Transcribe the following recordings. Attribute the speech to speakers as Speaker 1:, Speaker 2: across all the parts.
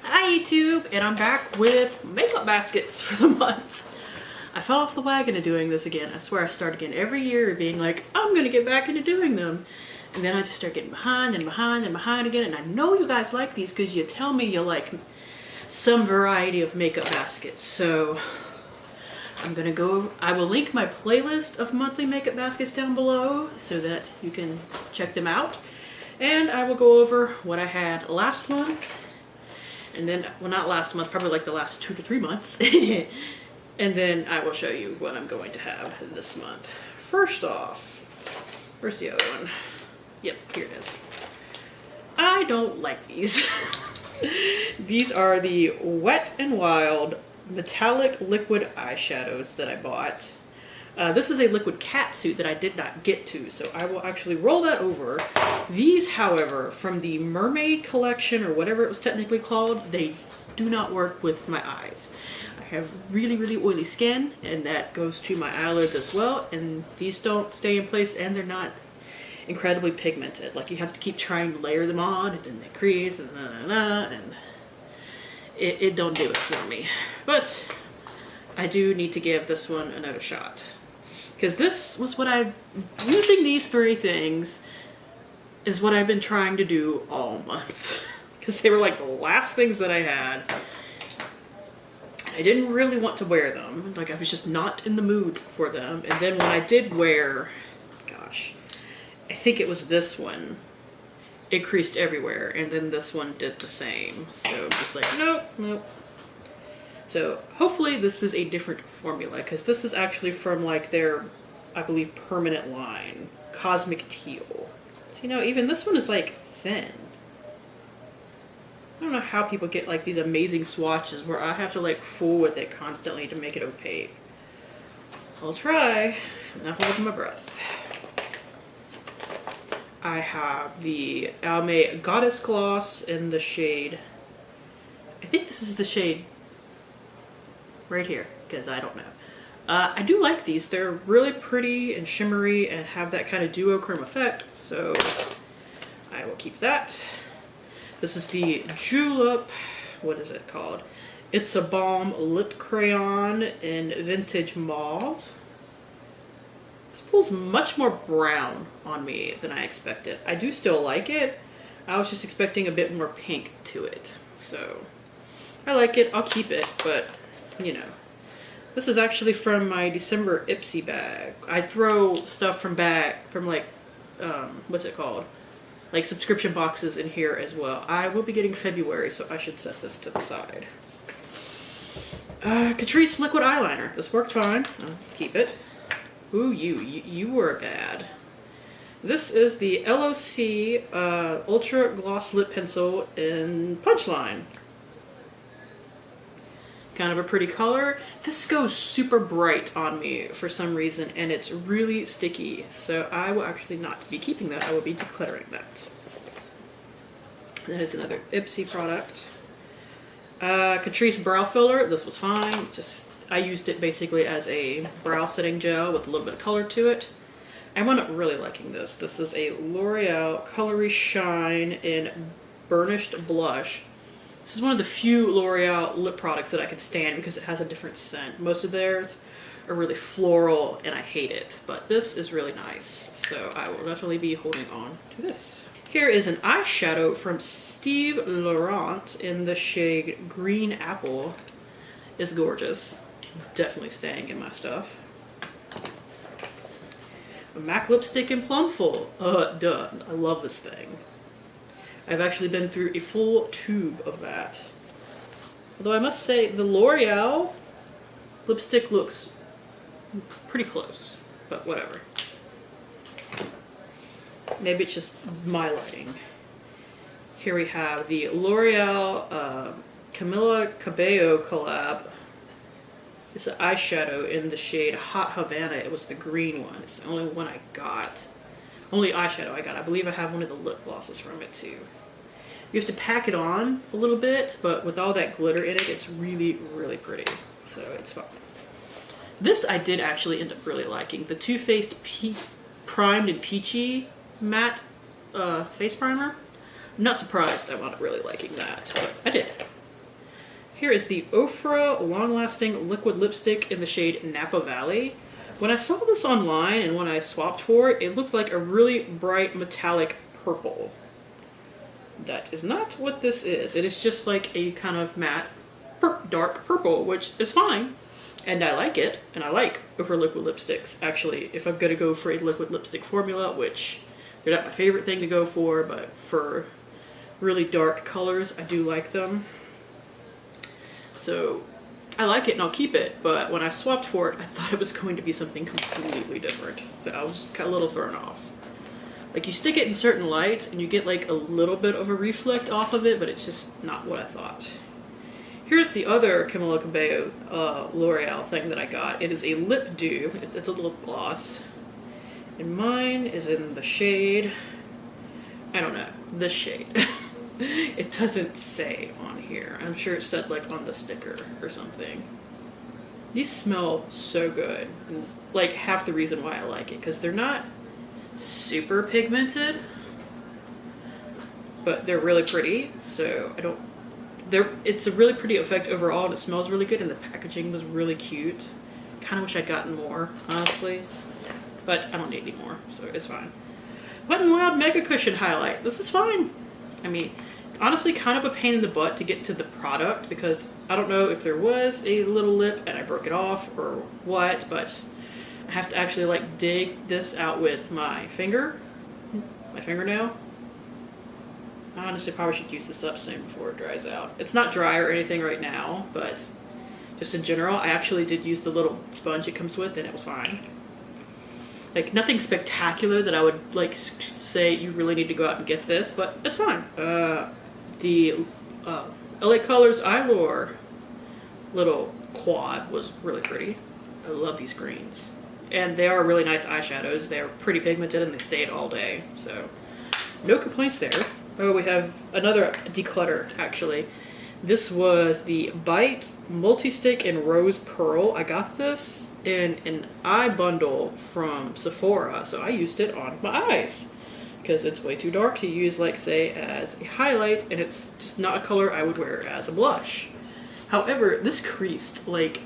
Speaker 1: Hi YouTube, and I'm back with makeup baskets for the month. I fell off the wagon of doing this again. I swear I start again every year being like, I'm gonna get back into doing them. And then I just start getting behind and behind and behind again. And I know you guys like these because you tell me you like some variety of makeup baskets. So I'm gonna go, I will link my playlist of monthly makeup baskets down below so that you can check them out. And I will go over what I had last month. And then, well, not last month, probably like the last 2 to 3 months. And then I will show you what I'm going to have this month. First off, where's the other one? Yep, here it is. I don't like these. These are the Wet n Wild metallic liquid eyeshadows that I bought. This is a liquid catsuit that I did not get to, so I will actually roll that over. These, however, from the Mermaid collection, or whatever it was technically called, they do not work with my eyes. I have really, really oily skin, and that goes to my eyelids as well, and these don't stay in place, and they're not incredibly pigmented. Like, you have to keep trying to layer them on, and then they crease, and and it don't do it for me. But I do need to give this one another shot. Because this was what using these three things is what I've been trying to do all month. Because they were like the last things that I had. I didn't really want to wear them. Like, I was just not in the mood for them. And then when I did wear, gosh, I think it was this one, it creased everywhere. And then this one did the same. So I'm just like, nope, nope. So hopefully this is a different formula, because this is actually from like their, I believe, permanent line, Cosmic Teal. So, you know, even this one is like thin. I don't know how people get like these amazing swatches where I have to like fool with it constantly to make it opaque. I'll try. I'm not holding my breath. I have the Almay Goddess Gloss in the shade, I think this is the shade right here, because I don't know. I do like these. They're really pretty and shimmery and have that kind of duochrome effect, so I will keep that. This is the Julep, what is it called? It's a Balm Lip Crayon in Vintage Mauve. This pulls much more brown on me than I expected. I do still like it. I was just expecting a bit more pink to it. So I like it. I'll keep it, but you know. This is actually from my December Ipsy bag. I throw stuff from like, what's it called? Like subscription boxes in here as well. I will be getting February, so I should set this to the side. Catrice liquid eyeliner. This worked fine. I'll keep it. Ooh, you were bad. This is the LOC Ultra Gloss Lip Pencil in Punchline. Kind of a pretty color. This goes super bright on me for some reason, and it's really sticky. So I will actually not be keeping that. I will be decluttering that. That is another Ipsy product. Catrice brow filler. This was fine. I used it basically as a brow setting gel with a little bit of color to it. I wound up really liking this. This is a L'Oreal Colory Shine in Burnished Blush. This is one of the few L'Oreal lip products that I can stand because it has a different scent. Most of theirs are really floral and I hate it, but this is really nice. So I will definitely be holding on to this. Here is an eyeshadow from Steve Laurent in the shade Green Apple. It's gorgeous. Definitely staying in my stuff. A MAC lipstick in Plumful. Duh. I love this thing. I've actually been through a full tube of that. Although I must say, the L'Oreal lipstick looks pretty close, but whatever. Maybe it's just my lighting. Here we have the L'Oreal Camila Cabello collab. It's an eyeshadow in the shade Hot Havana. It was the green one. It's the only one I got. Only eyeshadow I got. I believe I have one of the lip glosses from it too. You have to pack it on a little bit, but with all that glitter in it, it's really, really pretty. So it's fun. This I did actually end up really liking. The Too Faced Primed and Peachy Matte face primer. I'm not surprised I wound up really liking that, but I did. Here is the Ofra Long Lasting Liquid Lipstick in the shade Napa Valley. When I saw this online and when I swapped for it, it looked like a really bright metallic purple. That is not what this is. It is just like a kind of matte dark purple, which is fine. And I like it, and I like Ofra liquid lipsticks. Actually, if I'm gonna go for a liquid lipstick formula, which they're not my favorite thing to go for, but for really dark colors, I do like them. So I like it and I'll keep it, but when I swapped for it, I thought it was going to be something completely different. So I was a little thrown off. Like, you stick it in certain lights and you get like a little bit of a reflect off of it, but it's just not what I thought. Here's the other Camila Cabello L'Oreal thing that I got. It is a lip dew. It's a lip gloss. And mine is in the shade, I don't know, this shade. It doesn't say on here. I'm sure it said like on the sticker or something. These smell so good. And it's like half the reason why I like it, because they're not super pigmented, but they're really pretty. So it's a really pretty effect overall, and it smells really good, and the packaging was really cute. Kind of wish I'd gotten more, honestly, but I don't need any more, so it's fine. Wet n Wild Mega Cushion Highlight. This is fine. I mean, it's honestly kind of a pain in the butt to get to the product, because I don't know if there was a little lip and I broke it off or what, but I have to actually like dig this out with my fingernail. I honestly probably should use this up soon before it dries out. It's not dry or anything right now, but just in general, I actually did use the little sponge it comes with, and it was fine. Like, nothing spectacular that I would like say you really need to go out and get this, but it's fine. The LA Colors Eyelure little quad was really pretty. I love these greens. And they are really nice eyeshadows. They're pretty pigmented and they stayed all day, so no complaints there. Oh, we have another declutter, actually. This was the Bite Multi-Stick in Rose Pearl. I got this in an eye bundle from Sephora, so I used it on my eyes because it's way too dark to use, like, say, as a highlight, and it's just not a color I would wear as a blush. However, this creased, like,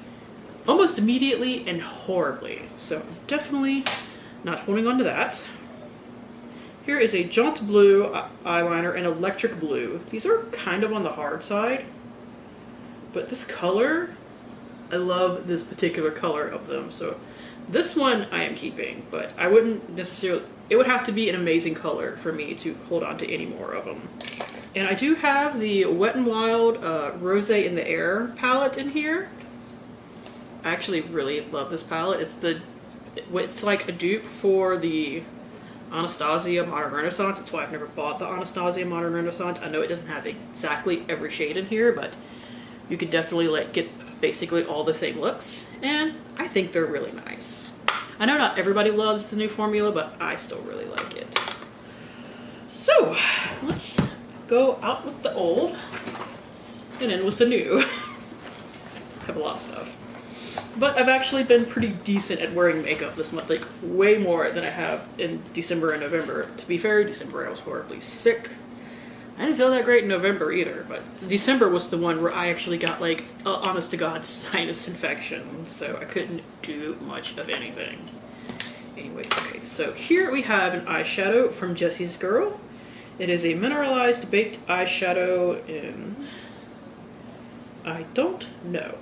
Speaker 1: almost immediately and horribly, so I'm definitely not holding on to that. Here is a Jaunt Blue eyeliner in Electric Blue. These are kind of on the hard side, but this color, I love this particular color of them. So this one I am keeping, but I wouldn't necessarily, it would have to be an amazing color for me to hold on to any more of them. And I do have the Wet n Wild Rose in the Air palette in here. I actually really love this palette. It's like a dupe for the Anastasia Modern Renaissance. That's why I've never bought the Anastasia Modern Renaissance. I know it doesn't have exactly every shade in here, but you could definitely like get basically all the same looks, and I think they're really nice. I know not everybody loves the new formula, but I still really like it. So let's go out with the old and in with the new. I have a lot of stuff. But I've actually been pretty decent at wearing makeup this month, like way more than I have in December and November. To be fair, December I was horribly sick. I didn't feel that great in November either, but December was the one where I actually got like, honest to God, sinus infection, so I couldn't do much of anything. Anyway, okay, so here we have an eyeshadow from Jessie's Girl. It is a mineralized baked eyeshadow in, I don't know,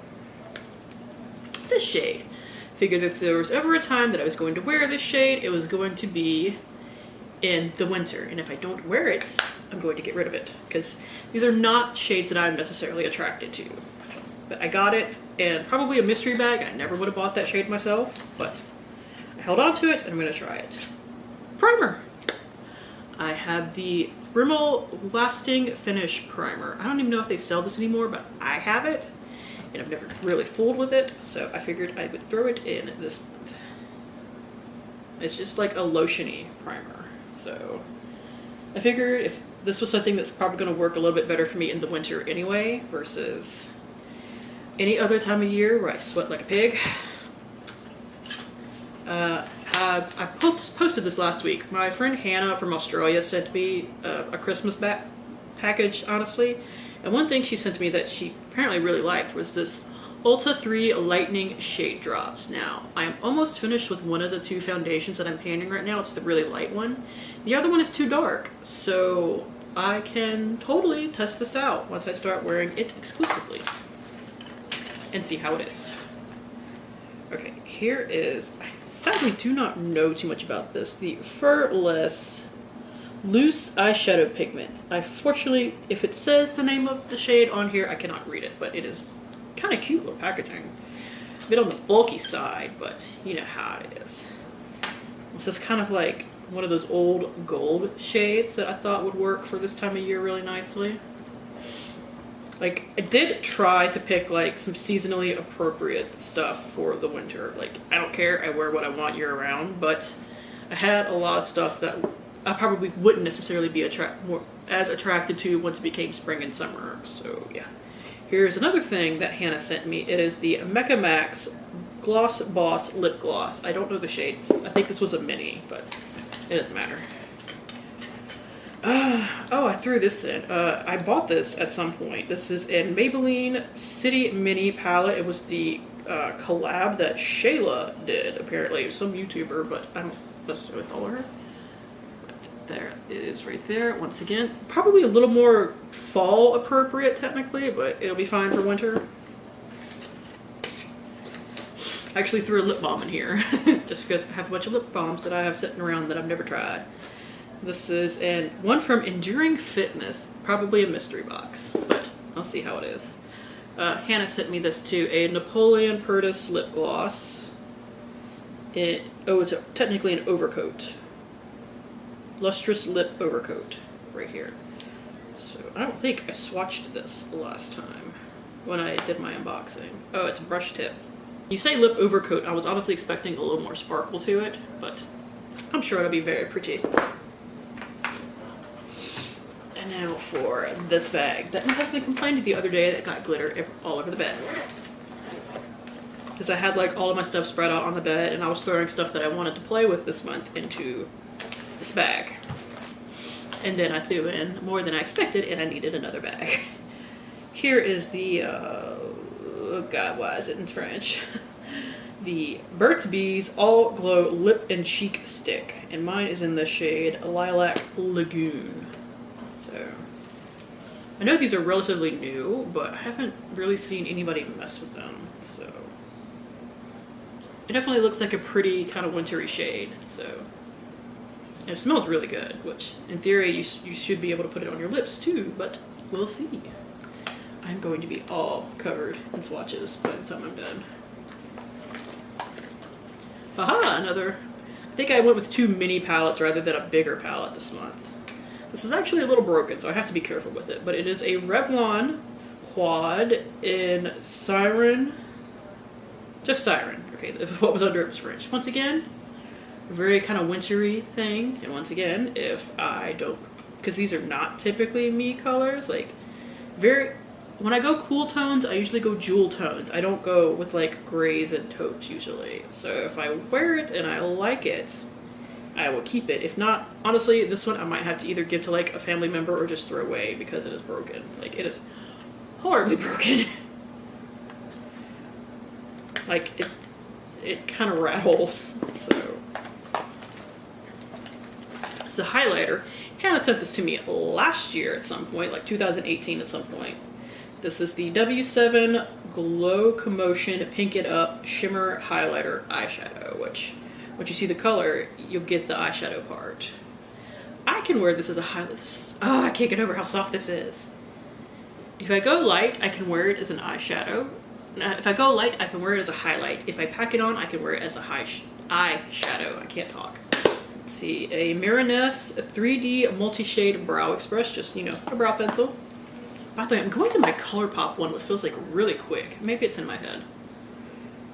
Speaker 1: this shade. Figured if there was ever a time that I was going to wear this shade, it was going to be in the winter, and if I don't wear it, I'm going to get rid of it, because these are not shades that I'm necessarily attracted to. But I got it, and probably a mystery bag, and I never would have bought that shade myself, but I held on to it, and I'm going to try it. Primer! I have the Rimmel Lasting Finish Primer. I don't even know if they sell this anymore, but I have it, and I've never really fooled with it, so I figured I would throw it in this month. It's just like a lotiony primer, so I figured if this was something that's probably going to work a little bit better for me in the winter anyway, versus any other time of year where I sweat like a pig. I posted this last week. My friend Hannah from Australia sent me a Christmas package, honestly, And one thing she sent me that she apparently really liked was this Ulta 3 Lightning Shade Drops. Now, I am almost finished with one of the 2 foundations that I'm painting right now. It's the really light one. The other one is too dark, so I can totally test this out once I start wearing it exclusively and see how it is. Okay, here is, I sadly do not know too much about this, the Furless Loose Eyeshadow Pigment. Unfortunately, if it says the name of the shade on here, I cannot read it, but it is kind of cute little packaging. A bit on the bulky side, but you know how it is. This is kind of like one of those old gold shades that I thought would work for this time of year really nicely. Like, I did try to pick like some seasonally appropriate stuff for the winter. Like, I don't care, I wear what I want year round, but I had a lot of stuff that I probably wouldn't necessarily be as attracted to once it became spring and summer. So yeah. Here's another thing that Hannah sent me. It is the Mecha Max Gloss Boss Lip Gloss. I don't know the shades. I think this was a mini, but it doesn't matter. Oh, I threw this in. I bought this at some point. This is in Maybelline City Mini Palette. It was the collab that Shayla did, apparently. It was some YouTuber, but I don't necessarily follow her. There it is right there. Once again, probably a little more fall appropriate technically, but it'll be fine for winter. I actually threw a lip balm in here just because I have a bunch of lip balms that I have sitting around that I've never tried. This is one from Enduring Fitness, probably a mystery box, but I'll see how it is. Hannah sent me this too, a Napoleon Purtis lip gloss. It's technically an overcoat. Lustrous Lip Overcoat right here. So I don't think I swatched this last time when I did my unboxing. Oh, it's a brush tip. You say lip overcoat, I was honestly expecting a little more sparkle to it, but I'm sure it'll be very pretty. And now for this bag that my husband complained the other day that got glitter all over the bed. Because I had like all of my stuff spread out on the bed and I was throwing stuff that I wanted to play with this month into this bag. And then I threw in more than I expected and I needed another bag. Here is the, oh God, why is it in French? The Burt's Bees All Glow Lip and Cheek Stick. And mine is in the shade Lilac Lagoon. So, I know these are relatively new, but I haven't really seen anybody mess with them. So, it definitely looks like a pretty kind of wintry shade. So, and it smells really good, which in theory you should be able to put it on your lips too, but we'll see. I'm going to be all covered in swatches by the time I'm done. Aha, another. I think I went with 2 mini palettes rather than a bigger palette this month. This is actually a little broken, so I have to be careful with it, but it is a Revlon quad in Siren. Just Siren. Okay, what was under it was French. Once again, very kind of wintry thing, and once again, if I don't, because these are not typically me colors, like when I go cool tones, I usually go jewel tones. I don't go with like grays and taupes usually. So if I wear it and I like it, I will keep it. If not, honestly, this one I might have to either give to like a family member or just throw away because it is broken. Like, it is horribly broken. Like, it kind of rattles, so. It's a highlighter. Hannah sent this to me last year at some point, like 2018 at some point. This is the W7 Glow Commotion Pink It Up Shimmer Highlighter Eyeshadow, which, once you see the color, you'll get the eyeshadow part. I can wear this as a highlight. Oh, I can't get over how soft this is. If I go light, I can wear it as an eyeshadow. Now, if I go light, I can wear it as a highlight. If I pack it on, I can wear it as a eyeshadow. I can't talk. Let's see, a Miraness 3D Multi-Shade Brow Express, just, you know, a brow pencil. By the way, I'm going to my ColourPop one, which feels like really quick. Maybe it's in my head.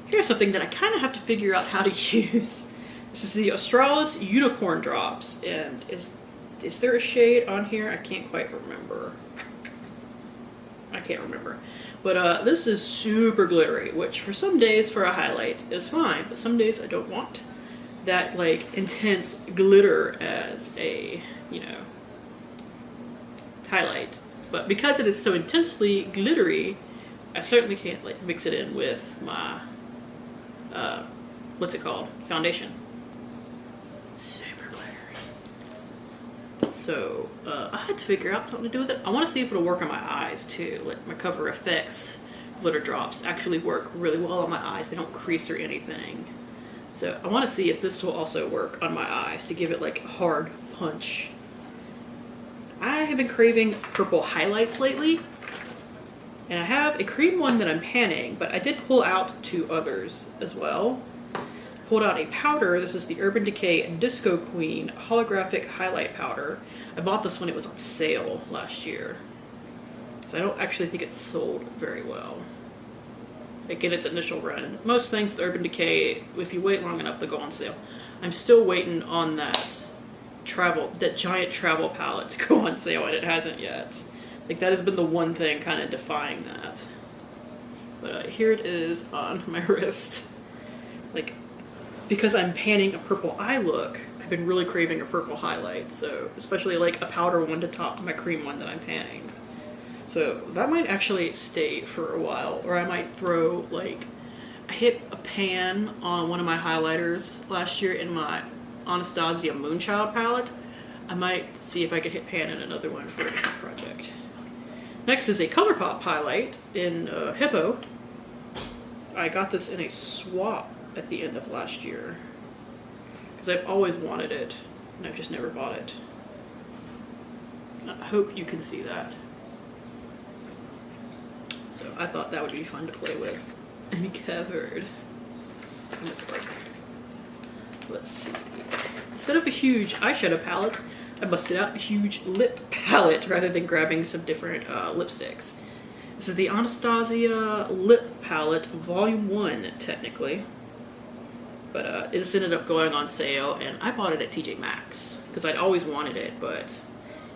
Speaker 1: Here's something that I kind of have to figure out how to use. This is the Australis Unicorn Drops, and is there a shade on here? I can't quite remember. I can't remember. But this is super glittery, which for some days for a highlight is fine, but some days I don't want that like intense glitter as a, you know, highlight. But because it is so intensely glittery, I certainly can't like mix it in with my, what's it called? Foundation. Super glittery. So I had to figure out something to do with it. I want to see if it'll work on my eyes too. Like my Cover FX glitter drops actually work really well on my eyes. They don't crease or anything. So I want to see if this will also work on my eyes to give it like a hard punch. I have been craving purple highlights lately, and I have a cream one that I'm panning, but I did pull out 2 others as well. Pulled out a powder. This is the Urban Decay Disco Queen Holographic Highlight Powder. I bought this when it was on sale last year, so I don't actually think it sold very well. Like in its initial run. Most things with Urban Decay, if you wait long enough, they'll go on sale. I'm still waiting on that giant travel palette to go on sale, and it hasn't yet. Like that has been the one thing kind of defying that. But here it is on my wrist. Like, because I'm panning a purple eye look, I've been really craving a purple highlight. So, especially like a powder one to top my cream one that I'm panning. So that might actually stay for a while, or I might throw like, I hit a pan on one of my highlighters last year in my Anastasia Moonchild palette. I might see if I could hit pan in another one for a different project. Next is a ColourPop highlight in Hippo. I got this in a swap at the end of last year because I've always wanted it and I've just never bought it. I hope you can see that. So I thought that would be fun to play with. And covered in the dark. Let's see. Instead of a huge eyeshadow palette, I busted out a huge lip palette rather than grabbing some different lipsticks. This is the Anastasia Lip Palette Volume 1, technically. But this ended up going on sale, and I bought it at TJ Maxx because I'd always wanted it, but,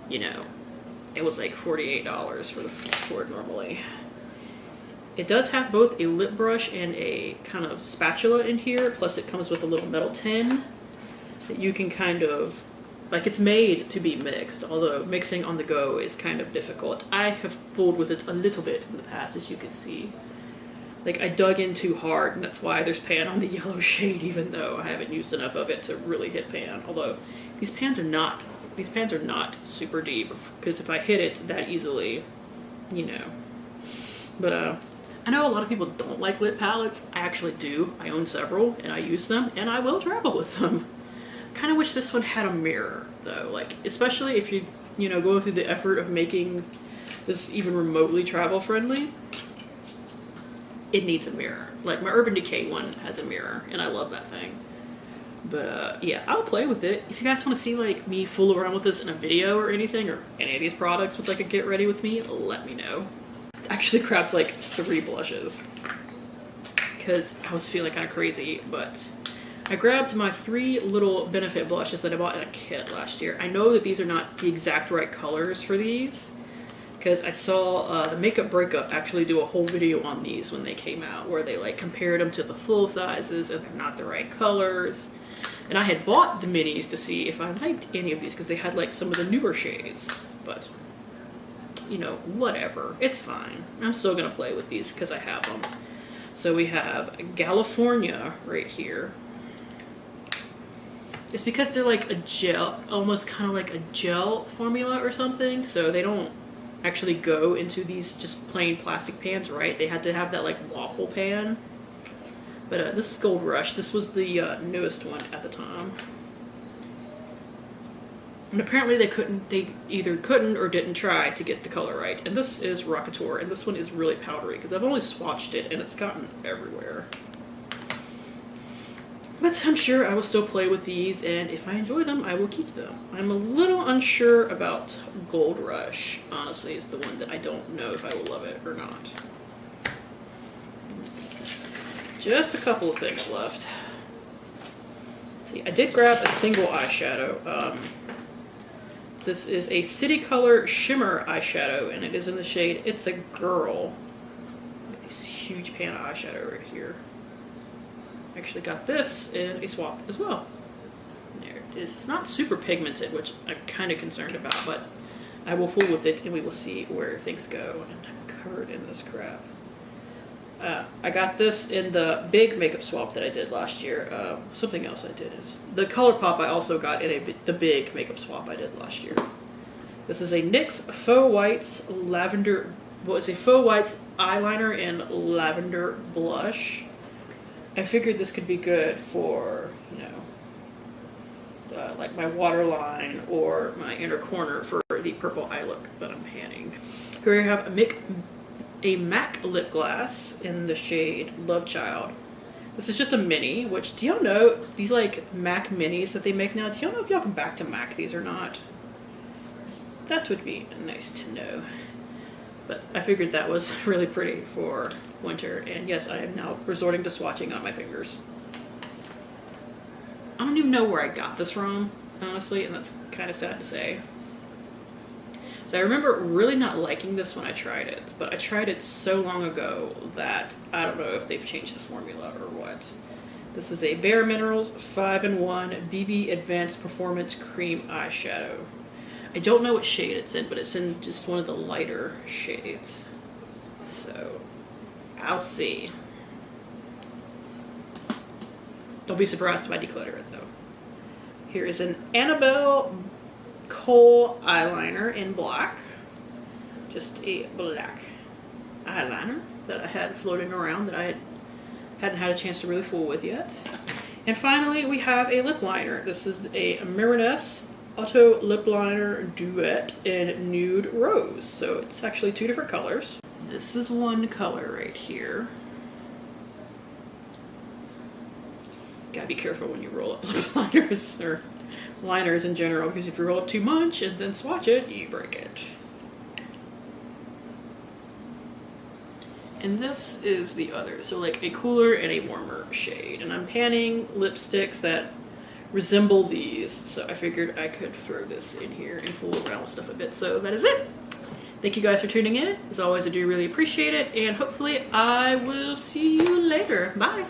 Speaker 1: you know, it was like $48 for it normally. It does have both a lip brush and a kind of spatula in here, plus it comes with a little metal tin that you can kind of, like it's made to be mixed, although mixing on the go is kind of difficult. I have fooled with it a little bit in the past, as you can see. Like I dug in too hard, and that's why there's pan on the yellow shade, even though I haven't used enough of it to really hit pan. Although these pans are not super deep, because if I hit it that easily, you know. But I know a lot of people don't like lip palettes. I actually do. I own several, and I use them, and I will travel with them. I kind of wish this one had a mirror, though. Like, especially if you know, go through the effort of making this even remotely travel friendly. It needs a mirror. Like, my Urban Decay one has a mirror, and I love that thing. But, yeah, I'll play with it. If you guys want to see, like, me fool around with this in a video or anything, or any of these products with, like, a get ready with me, let me know. I actually grabbed, like, 3 blushes. Because I was feeling kind of crazy, but I grabbed my 3 little Benefit blushes that I bought in a kit last year. I know that these are not the exact right colors for these, because I saw the Makeup Breakup actually do a whole video on these when they came out, where they like compared them to the full sizes and they're not the right colors. And I had bought the minis to see if I liked any of these because they had like some of the newer shades, but you know, whatever, it's fine. I'm still gonna play with these because I have them. So we have California right here. It's because they're like a gel, almost kind of like a gel formula or something, so they don't actually go into these just plain plastic pans, right? They had to have that like waffle pan. But this is Gold Rush. This was the newest one at the time. And apparently they either couldn't or didn't try to get the color right. And this is Rockateur, and this one is really powdery because I've only swatched it and it's gotten everywhere. But I'm sure I will still play with these, and if I enjoy them, I will keep them. I'm a little unsure about Gold Rush, honestly, is the one that I don't know if I will love it or not. Just a couple of things left. Let's see, I did grab a single eyeshadow. This is a City Color Shimmer eyeshadow, and it is in the shade It's a Girl. With this huge pan of eyeshadow right here. I actually got this in a swap as well. There it is. It's not super pigmented, which I'm kind of concerned about, but I will fool with it and we will see where things go. And I'm covered in this crap. I got this in the big makeup swap that I did last year. Something else I did is the ColourPop I also got in the big makeup swap I did last year. This is a NYX Faux Whites Lavender, it's a Faux Whites eyeliner in lavender blush. I figured this could be good for, you know, like my waterline or my inner corner for the purple eye look that I'm panning. Here I have a MAC lip gloss in the shade Love Child. This is just a mini, which, do y'all know these like MAC minis that they make now? Do y'all know if y'all can back to MAC these or not? That would be nice to know. But I figured that was really pretty for winter, and yes, I am now resorting to swatching on my fingers. I don't even know where I got this from, honestly, and that's kind of sad to say. So I remember really not liking this when I tried it, but I tried it so long ago that I don't know if they've changed the formula or what. This is a Bare Minerals 5-in-1 BB Advanced Performance Cream Eyeshadow. I don't know what shade it's in, but it's in just one of the lighter shades. So, I'll see. Don't be surprised if I declutter it though. Here is an Annabelle Kohl eyeliner in black. Just a black eyeliner that I had floating around that I hadn't had a chance to really fool with yet. And finally, we have a lip liner. This is a Mironess Auto Lip Liner Duet in Nude Rose. So it's actually two different colors. This is one color right here. Gotta be careful when you roll up lip liners, or liners in general, because if you roll up too much and then swatch it, you break it. And this is the other, so like a cooler and a warmer shade. And I'm panning lipsticks that resemble these, so I figured I could throw this in here and fool around with stuff a bit. So that is it. Thank you guys for tuning in. As always, I do really appreciate it, and hopefully I will see you later. Bye.